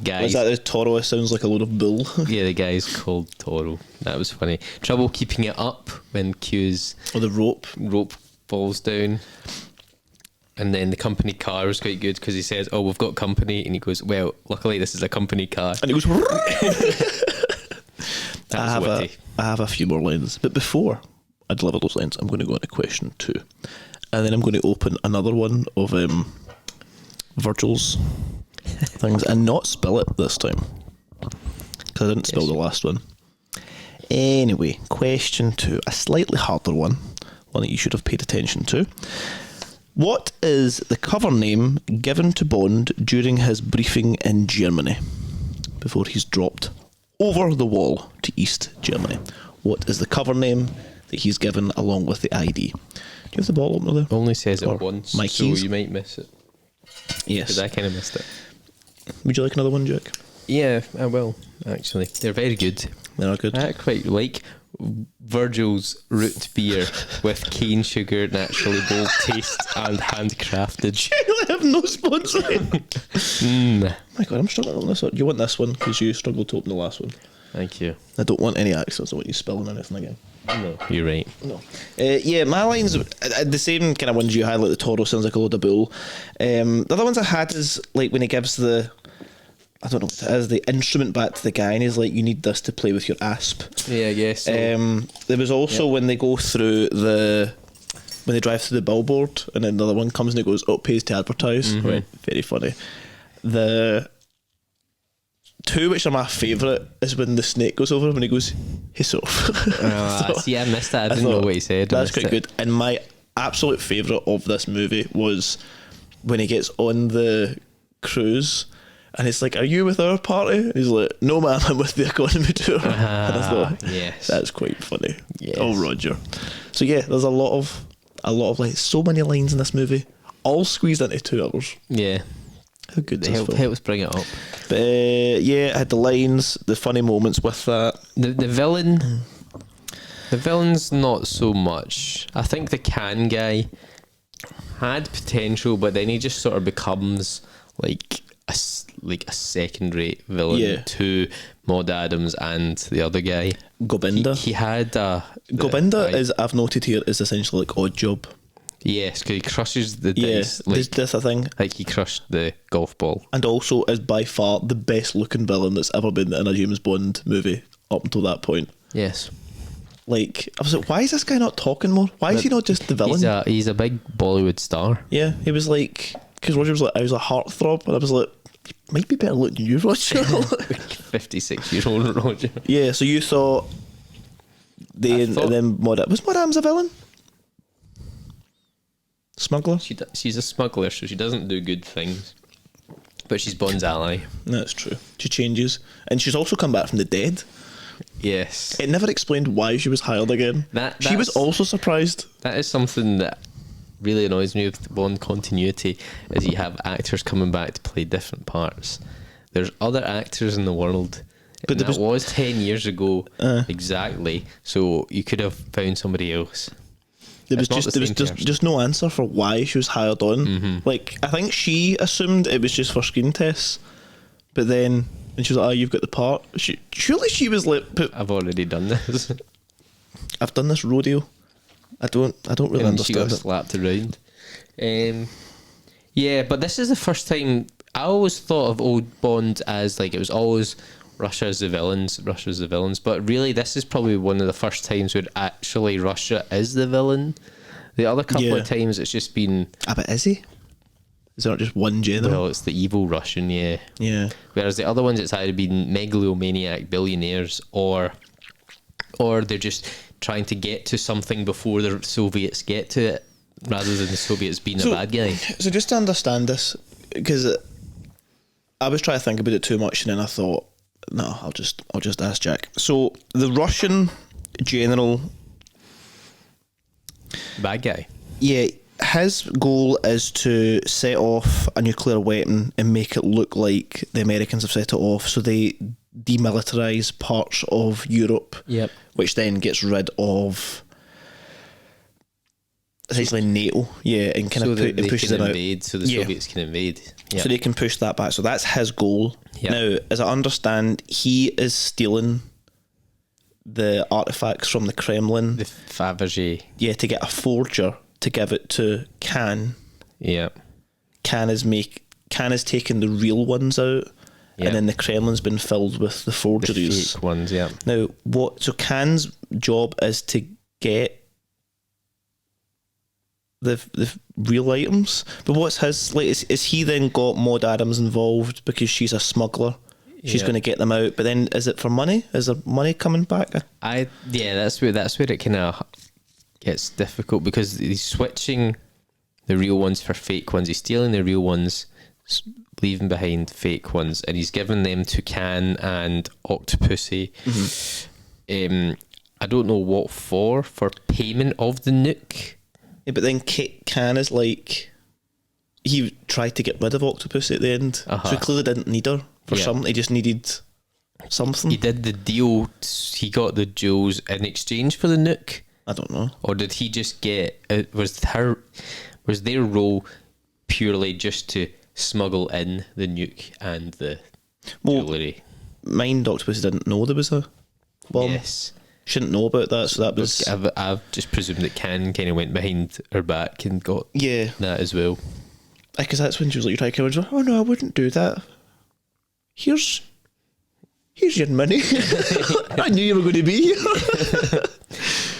guy. Was that the Toro? It sounds like a load of bull. Yeah, the guy's called Toro. That was funny. Trouble keeping it up when Q's the rope falls down. And then the company car was quite good because he says, "Oh, we've got company," and he goes, "Well, luckily this is a company car." And he goes. I have a few more lines, but before I deliver those lines, I'm going to go into question 2. And then I'm going to open another one of Virgil's things and not spill it this time because I didn't spill the last one. Anyway, question 2, a slightly harder one that you should have paid attention to. What is the cover name given to Bond during his briefing in Germany before he's dropped over the wall to East Germany? What is the cover name that he's given along with the ID? Do you have the bottle opener there? Only says Or it once, my so keys? you might miss it. Yes. Because I kind of missed it. Would you like another one, Jack? Yeah, I will, actually. They're very good. They are good. I quite like Virgil's root beer with cane sugar, naturally bold taste, and handcrafted. I have no sponsoring. Mm. My God, I'm struggling on this one. You want this one because you struggled to open the last one. Thank you. I don't want any accents. I want you spilling anything again. No, you're right. No. Yeah, my lines, the same kind of ones you had, like the Toro sounds like a load of bull. The other ones I had is like when he gives the, I don't know what it is, the instrument back to the guy and he's like, you need this to play with your asp. Yeah, I guess so. There was also when they go through when they drive through the billboard and then the other one comes and it goes, pays to advertise. Mm-hmm. Right, very funny. The two which are my favourite is when the snake goes over him and he goes, hiss off. See, I missed that. I didn't know what he said. That's quite good. And my absolute favourite of this movie was when he gets on the cruise and it's like, are you with our party? And he's like, no ma'am, I'm with the economy tour. And I thought, yes, that's quite funny. Yes. Oh, Roger. So yeah, there's a lot of like so many lines in this movie, all squeezed into 2 hours. Yeah. How good is this film? Helps bring it up. But yeah, it had the lines, the funny moments with that. The villain, the villain's not so much. I think the can guy had potential, but then he just sort of becomes like a second-rate villain to Maud Adams and the other guy. Gobinda. He had Gobinda is, I've noted here, is essentially like Odd Job. Yes, because he crushes the dice. like, that's a thing. Like he crushed the golf ball. And also is by far the best looking villain that's ever been in a James Bond movie up until that point. Yes. Like, I was like, why is this guy not talking more? Why is he not just the villain? He's a big Bollywood star. Yeah, he was like, because Roger was like, I was a heartthrob, and I was like, he might be better looking than you, Roger. 56-year-old Roger. Yeah, so you thought was Maud Adams a villain? Smuggler? She's a smuggler, so she doesn't do good things. But she's Bond's ally. That's true. She changes. And she's also come back from the dead. Yes. It never explained why she was hired again. She was also surprised. That is something that really annoys me with the Bond continuity, is you have actors coming back to play different parts. There's other actors in the world. But that was 10 years ago exactly, so you could have found somebody else. There was just no answer for why she was hired on. Mm-hmm. Like, I think she assumed it was just for screen tests, but then when she was like, "Oh, you've got the part," surely she was like, "I've already done this. I've done this rodeo. I don't really understand." She got slapped around. Yeah, but this is the first time I always thought of old Bond as like it was always Russia's the villains, but really this is probably one of the first times where actually Russia is the villain. The other couple of times it's just been... but is he? Is there not just one general? Well, it's the evil Russian, yeah. Yeah. Whereas the other ones it's either been megalomaniac billionaires or they're just trying to get to something before the Soviets get to it, rather than the Soviets being a bad guy. So just to understand this, because I was trying to think about it too much and then I thought, no, I'll just ask Jack. So the Russian general, bad guy. Yeah, his goal is to set off a nuclear weapon and make it look like the Americans have set it off, so they demilitarize parts of Europe. Yep. Which then gets rid of essentially NATO, and kind of pushes them out. So the Soviets can invade. Yep. So they can push that back. So that's his goal. Yep. Now, as I understand, he is stealing the artifacts from the Kremlin. The Fabergé. Yeah, to get a forger to give it to Khan. Yeah. Khan is taking the real ones out. Yep. And then the Kremlin's been filled with the forgeries. The fake ones, yeah. Now, so Khan's job is to get the real items, but what's his, like, is he then got Maud Adams involved because she's a smuggler she's going to get them out. But then, is it for money? Is there money coming back? That's where it kind of gets difficult, because he's switching the real ones for fake ones. He's stealing the real ones, leaving behind fake ones, and he's given them to Can and Octopussy. I don't know what for payment of the Nook. Yeah, but then Can is like, he tried to get rid of Octopussy at the end, so he clearly didn't need her for something. He just needed something. He did the deal. He got the jewels in exchange for the Nook. I don't know. Or did he just get? Was their role purely just to smuggle in the Nuke and the jewellery? Mind Octopussy didn't know there was a bomb. Yes. Shouldn't know about that, so that was... I've just presumed that Can kind of went behind her back and got that as well. Because that's when she was like, "You try to oh no, I wouldn't do that. Here's your money." I knew you were going to be here.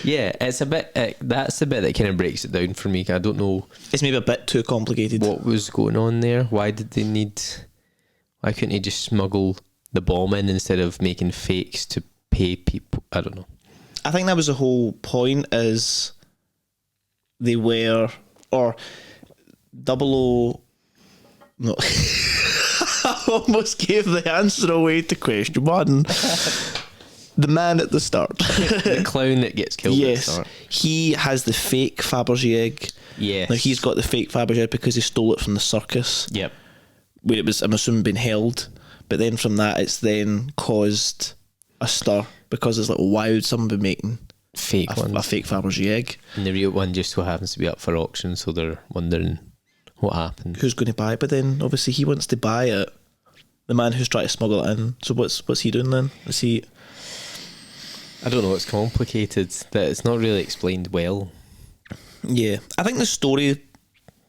Yeah, it's a bit... that's the bit that kind of breaks it down for me. I don't know... It's maybe a bit too complicated. What was going on there? Why did they need... Why couldn't he just smuggle the bomb in instead of making fakes to pay people? I don't know. I think that was the whole point, is they were... Or... 00... No. I almost gave the answer away to question one. The man at the start. The clown that gets killed at the start. He has the fake Fabergé egg. Yes. Now, he's got the fake Fabergé egg because he stole it from the circus. Yep. Where it was, I'm assuming, been held. But then from that, it's then caused a stir, because it's like, why would someone be making a fake Fabergé egg? And the real one just so happens to be up for auction, so they're wondering what happened. Who's going to buy it? But then, obviously, he wants to buy it. The man who's trying to smuggle it in. So what's he doing then? Is he... I don't know, it's complicated, that it's not really explained well. Yeah. I think the story...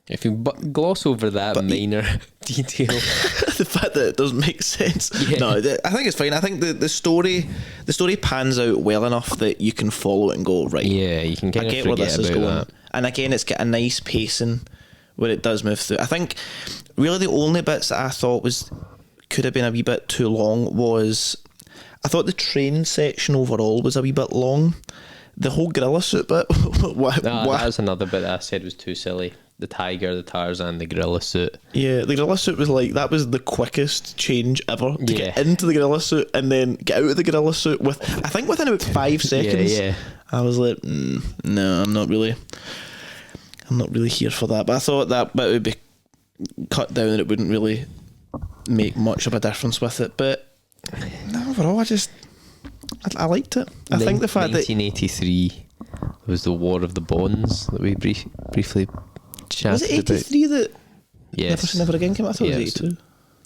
If you gloss over that minor detail... the fact that it doesn't make sense. Yeah. No, I think it's fine. I think the story pans out well enough that you can follow it and go, right. Yeah, you can kind of forget where this is going. That. And again, it's got a nice pacing where it does move through. I think really the only bits that I thought could have been a wee bit too long was... I thought the train section overall was a wee bit long. The whole gorilla suit bit. That was another bit that I said was too silly. The tiger, the Tarzan, the gorilla suit. Yeah, the gorilla suit was like, that was the quickest change ever to get into the gorilla suit and then get out of the gorilla suit within about 5 seconds. Yeah. I was like, no, I'm not really here for that. But I thought that bit would be cut down and it wouldn't really make much of a difference with it. But overall, I liked it. I think the fact 1983 was the War of the Bonds that we briefly chatted about. Was it 83 that Yes. Never Again came out? I thought it was 82.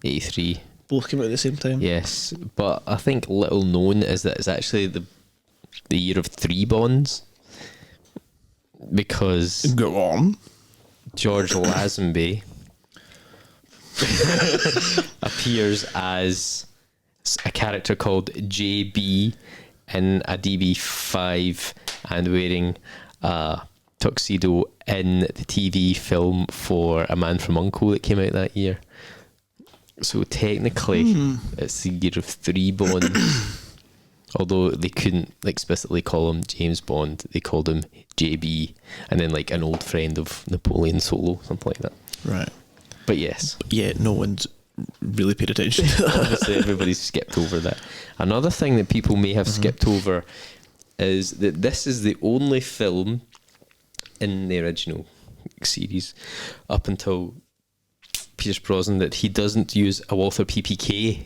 83. Both came out at the same time. Yes, but I think little known is that it's actually the year of 3 Bonds, because Go on. George Lazenby appears as a character called JB in a DB5 and wearing a tuxedo in the TV film for A Man from U.N.C.L.E. that came out that year. So technically it's the year of 3 Bonds. Although they couldn't explicitly call him James Bond, they called him JB, and then like an old friend of Napoleon Solo, something like that. Right. But yes. Yeah, no one's really paid attention to that. Obviously everybody's skipped over that. Another thing that people may have skipped over is that this is the only film in the original series up until Pierce Brosnan that he doesn't use a Walther PPK.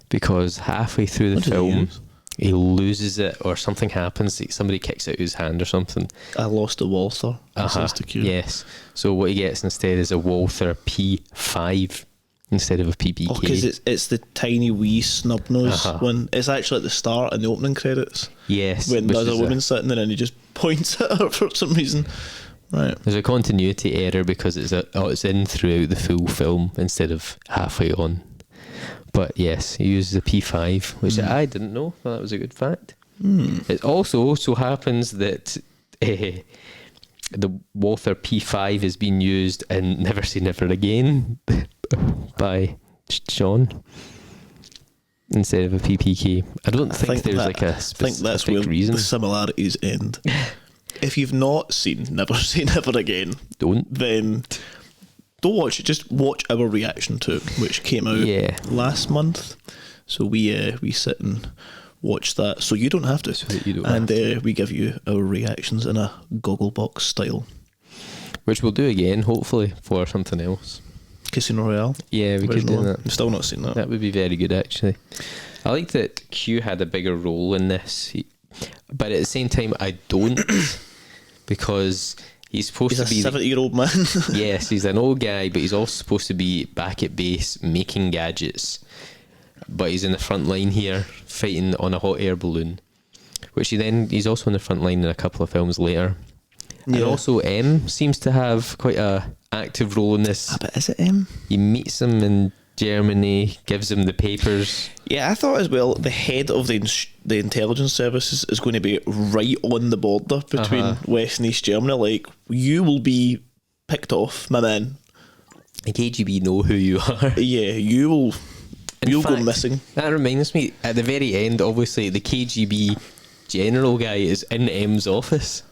Because halfway through the film he loses it, or something happens, somebody kicks out his hand or something. I lost a Walther. Yes. So what he gets instead is a Walther P5 instead of a PPK. Oh, because it's the tiny wee snub nose one. It's actually at the start in the opening credits. Yes. When there's a woman sitting there and he just points at her for some reason. Right. There's a continuity error because it's in throughout the full film instead of halfway on. But yes, he uses a P5, which I didn't know. Well, that was a good fact. It also so happens that the Walther P5 is being used in Never Say Never Again by Sean instead of a PPK. I don't think there's like a specific that's where reason. The similarities end. If you've not seen Never Say Never Again, then don't watch it. Just watch our reaction to it, which came out last month. So we sit and watch that, so you don't have to. We give you our reactions in a Gogglebox style, which we'll do again, hopefully, for something else. Casino Royale. Yeah, we could do that. I've still not seen that. That would be very good, actually. I like that Q had a bigger role in this, but at the same time, I don't, because he's supposed to be a 70-year-old man. Yes, he's an old guy, but he's also supposed to be back at base making gadgets. But he's in the front line here, fighting on a hot air balloon, which he's also in the front line in a couple of films later. Yeah. And also M seems to have quite a active role in this. But is it M? He meets him in Germany, gives him the papers. Yeah, I thought as well, the head of the intelligence services is going to be right on the border between West and East Germany. Like, you will be picked off, my man. The KGB know who you are. Yeah, you will... You'll go missing. That reminds me, at the very end, obviously, the KGB general guy is in M's office.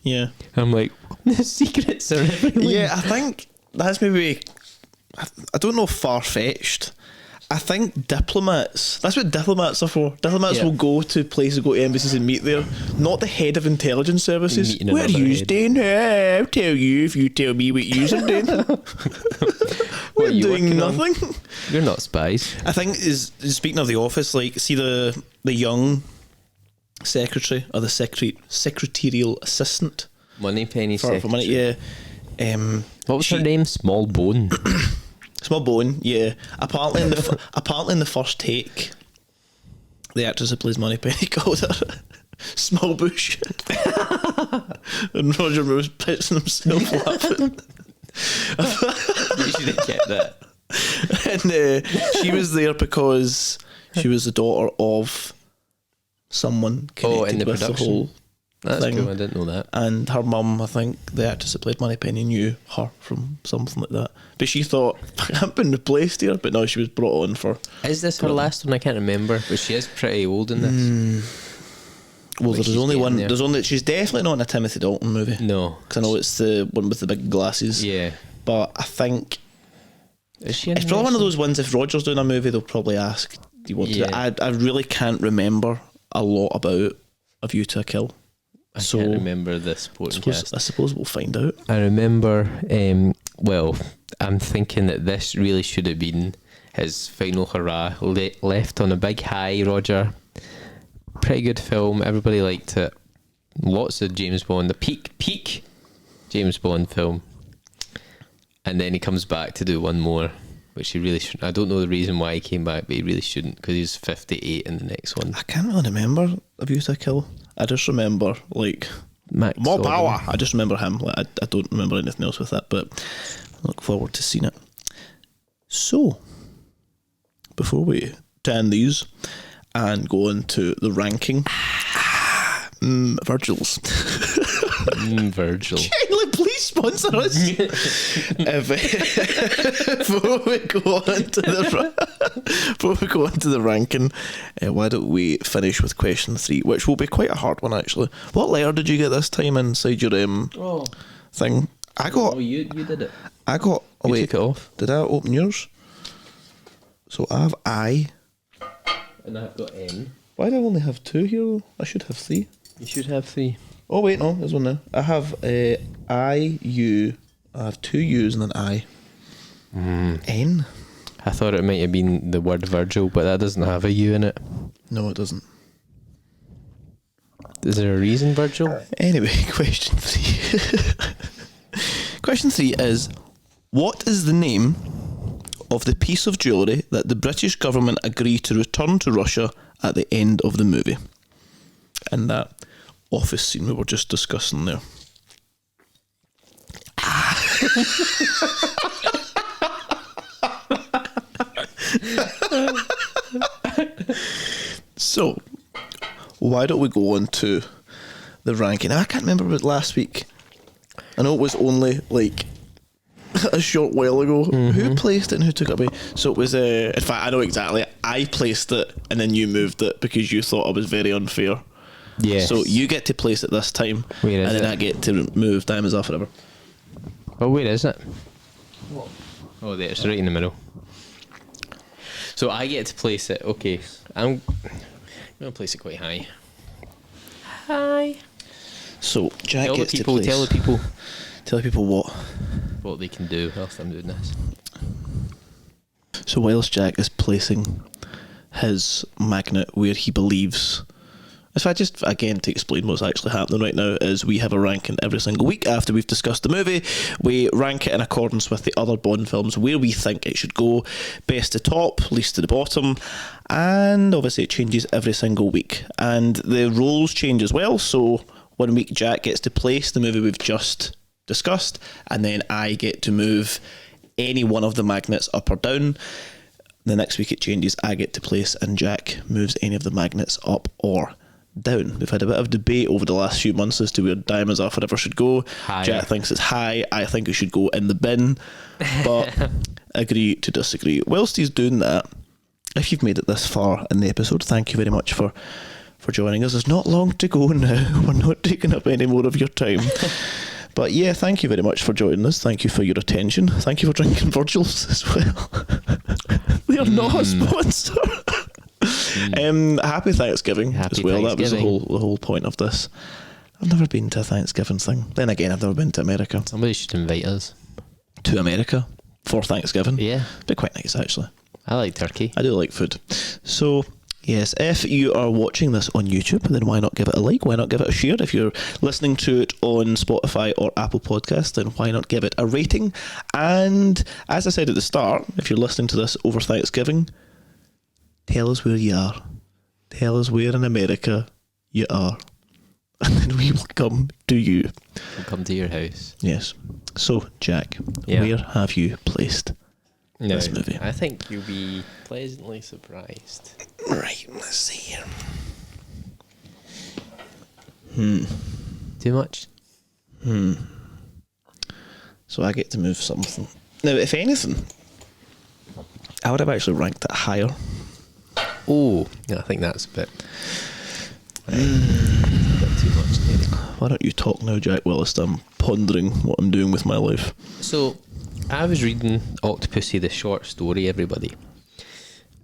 Yeah. I'm like, the secrets are everywhere. Yeah, I think that's maybe, I don't know, far-fetched. I think diplomats, that's what diplomats are for. Diplomats will go to places, go to embassies and meet there. Not the head of intelligence services. What are you doing? I'll tell you if you tell me what you're doing. We're doing nothing. You're not spies. I think, speaking of the office, like, see the young secretary or the secretarial assistant. Moneypenny secretary. For money, yeah. What was her name? Small Bone. Small Bone, yeah. Apparently in the first take, the actress who plays Moneypenny called her Small Bush. And Roger Moore's pissing himself laughing. You should have kept that. And she was there because she was the daughter of someone connected in the with production. the whole That's thing. cool, I didn't know that. And her mum, I think the actress that played Moneypenny, knew her from something like that. But she thought, I've been replaced here. But no, she was brought on for... Is this her last one? I can't remember. But she is pretty old in this. Well, there's only one. She's definitely not in a Timothy Dalton movie. No. Because I know it's the one with the big glasses. Yeah. But I think... Is she in it's probably one of those ones, if Roger's doing a movie, they'll probably ask, do you want to... I really can't remember a lot about A View to a Kill. I can't remember the supporting cast. I suppose we'll find out. I remember, I'm thinking that this really should have been his final hurrah. Left on a big high, Roger. Pretty good film. Everybody liked it. Lots of James Bond. The peak James Bond film. And then he comes back to do one more, which he really shouldn't. I don't know the reason why he came back, but he really shouldn't, because he's 58 in the next one. I can't really remember A View to a Kill. I just remember, like, Max more Alden. power. I just remember him. Like, I don't remember anything else with that, but I look forward to seeing it. So, before we turn these and go into the ranking, Virgil's. Virgil. Like, please sponsor us. Before we go on to the ranking, why don't we finish with question 3, which will be quite a hard one, actually. What letter did you get this time inside your thing? I got. Oh, you did it. I got. Oh, You wait, took it off. did I open yours? So I have I. And I've got N. Why do I only have 2 here, though? I should have 3. You should have 3. Oh wait, no, there's one now. I have I, U. I have 2 U's and an I. N? I thought it might have been the word Virgil, but that doesn't have a U in it. No, it doesn't. Is there a reason, Virgil? Anyway, question 3. Question 3 is, what is the name of the piece of jewellery that the British government agreed to return to Russia at the end of the movie? In that office scene we were just discussing there. So, why don't we go on to the ranking? I can't remember what last week. I know it was only like a short while ago. Who placed it and who took it away? So it was, in fact, I know exactly. I placed it and then you moved it because you thought I was very unfair. Yes. So you get to place it this time, Where is and then it? I get to move Diamonds Are Forever. Well, where is it? Oh, there, it's right in the middle. So I get to place it. Okay, I'm going to place it quite high. Hi. So Jack Tell the gets people, to place. Tell the people what they can do whilst I'm doing this. So whilst Jack is placing his magnet where he believes. In fact, just again to explain what's actually happening right now is we have a ranking every single week after we've discussed the movie. We rank it in accordance with the other Bond films where we think it should go, best to top, least to the bottom, and obviously it changes every single week. And the roles change as well, so one week Jack gets to place the movie we've just discussed, and then I get to move any one of the magnets up or down. The next week it changes, I get to place and Jack moves any of the magnets up or down. We've had a bit of debate over the last few months as to where Diamonds Are Forever should go. Higher. Jack thinks it's high, I think it should go in the bin, but agree to disagree. Whilst he's doing that, if you've made it this far in the episode, thank you very much for joining us. There's not long to go now. We're not taking up any more of your time. But yeah, thank you very much for joining us. Thank you for your attention. Thank you for drinking Virgils as well. They are not a sponsor. Happy Thanksgiving as well. That was the whole point of this. I've never been to a Thanksgiving thing. Then again, I've never been to America. Somebody should invite us To America for Thanksgiving. Yeah, It'd be quite nice actually. I like turkey. I do like food. So yes, if you are watching this on YouTube, then why not give it a like? Why not give it a share? If you're listening to it on Spotify or Apple Podcasts, then why not give it a rating? And as I said at the start, if you're listening to this over Thanksgiving, tell us where you are. Tell us where in America you are. And then we will come to you. We'll come to your house. Yes. So, Jack, Yeah. where have you placed this movie? I think you'll be pleasantly surprised. Right, let's see here. Too much? So I get to move something. Now, if anything, I would have actually ranked it higher. Oh, yeah, I think that's a bit too much. Maybe. Why don't you talk now, Jack, whilst I'm pondering what I'm doing with my life? So, I was reading Octopussy, the short story, everybody.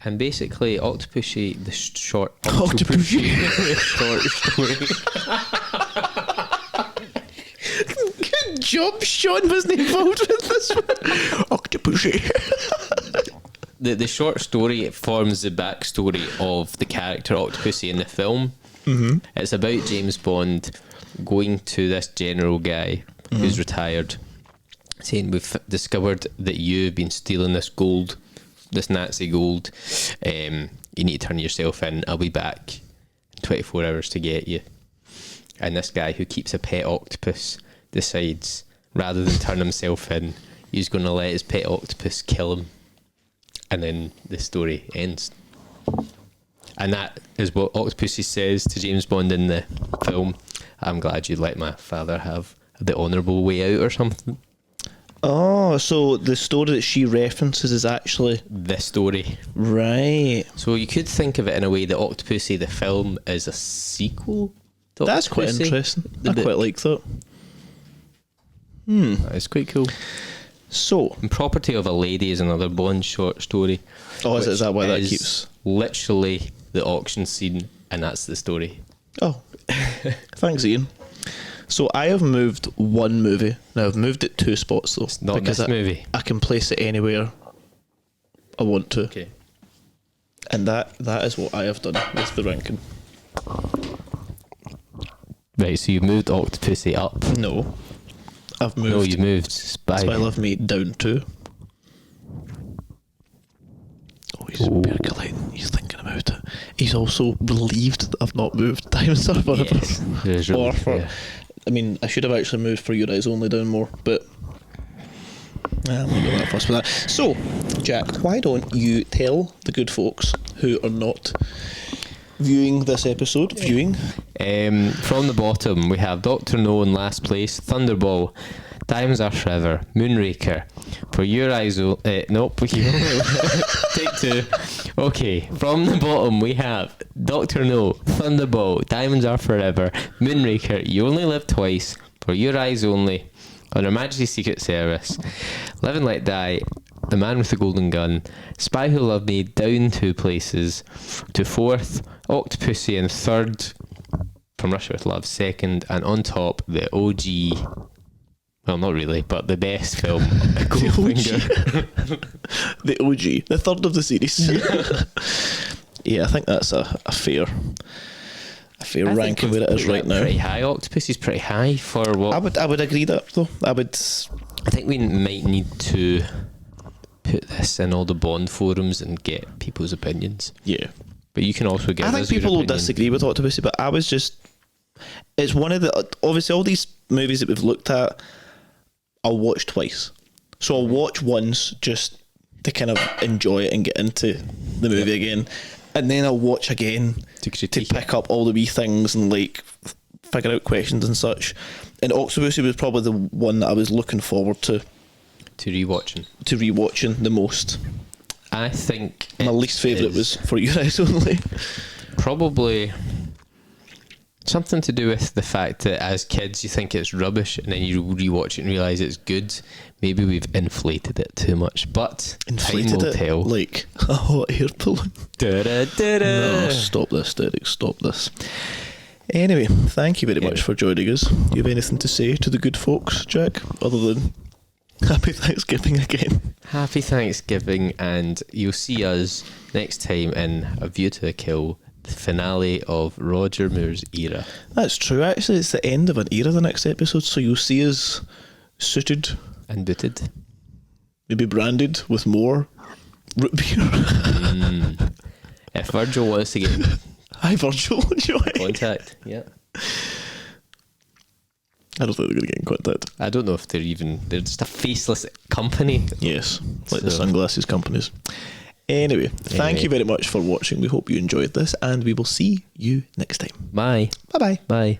And basically, Octopussy, the short story. Good job, Sean wasn't involved with this one. Octopussy. The short story, it forms the backstory of the character Octopussy in the film. Mm-hmm. It's about James Bond going to this general guy who's retired, saying, "We've discovered that you've been stealing this gold, this Nazi gold. You need to turn yourself in. I'll be back in 24 hours to get you." And this guy who keeps a pet octopus decides, rather than turn himself in, he's going to let his pet octopus kill him. And then the story ends. And that is what Octopussy says to James Bond in the film. "I'm glad you let my father have the honourable way out," or something. Oh, so the story that she references is actually This story. right. So you could think of it in a way that Octopussy, the film, is a sequel to That's quite Octopussy, interesting. the I book. quite like that. It's quite cool. So, And Property of a Lady is another Bond short story. is that why that is keeps? literally the auction scene, and that's the story. Oh, thanks, Ian. So I have moved one movie. Now I've moved it 2 spots though. Not because this movie. I can place it anywhere I want to. Okay. And that is what I have done with the ranking. Right, so you moved Octopussy up. No, I've moved. No, you moved Spy. Spy Love Me down 2. Oh, he's percolating. He's thinking about it. He's also relieved that I've not moved Diamonds Are Forever. Yes, there's Or relief, for, yeah. I mean, I should have actually moved For Your Eyes Only down more, but I'm not going that fuss with that. So, Jack, why don't you tell the good folks who are not viewing this episode, From the bottom, we have Dr. No in last place, Thunderball Diamonds Are Forever, Moonraker, For Your Eyes Only. Nope. Take two. Okay, from the bottom we have Doctor No, Thunderball, Diamonds Are Forever, Moonraker, You Only Live Twice, For Your Eyes Only, On Her Majesty's Secret Service, Live and Let Die, The Man with the Golden Gun, Spy Who Loved Me, Down 2 places to 4th, Octopussy in 3rd, From Russia With Love 2nd, and on top, the OG, well, not really, but the best film, Goldfinger. The OG, the 3rd of the series. Yeah, I think that's a fair ranking where it is right now. Pretty high. Octopussy's pretty high for what? I would agree that though. I think we might need to put this in all the Bond forums and get people's opinions. Yeah, but you can also get. I think people will disagree with Octopussy, but I was just. It's one of the obviously all these movies that we've looked at. I'll watch twice, so I'll watch once just to kind of enjoy it and get into the movie again, and then I'll watch again to pick up all the wee things and like figure out questions and such. And Octopussy was probably the one that I was looking forward to rewatching the most. I think my least favourite was For Your Eyes Only. Probably something to do with the fact that as kids you think it's rubbish and then you rewatch it and realise it's good. Maybe we've inflated it too much, but time will tell. Like a hot air balloon. No, stop this, Derek, stop this. Anyway, thank you very much for joining us. You have anything to say to the good folks, Jack, other than Happy Thanksgiving again? Happy Thanksgiving, and you'll see us next time in A View to a Kill, the finale of Roger Moore's era. That's true. Actually, it's the end of an era, the next episode, so you'll see us suited and booted, maybe branded with more root beer. If Virgil wants to get hi Virgil, contact, yeah. I don't think they're going to get in contact. I don't know if they're just a faceless company. Yes, like the sunglasses companies. Anyway, thank you very much for watching. We hope you enjoyed this, and we will see you next time. Bye. Bye-bye. Bye.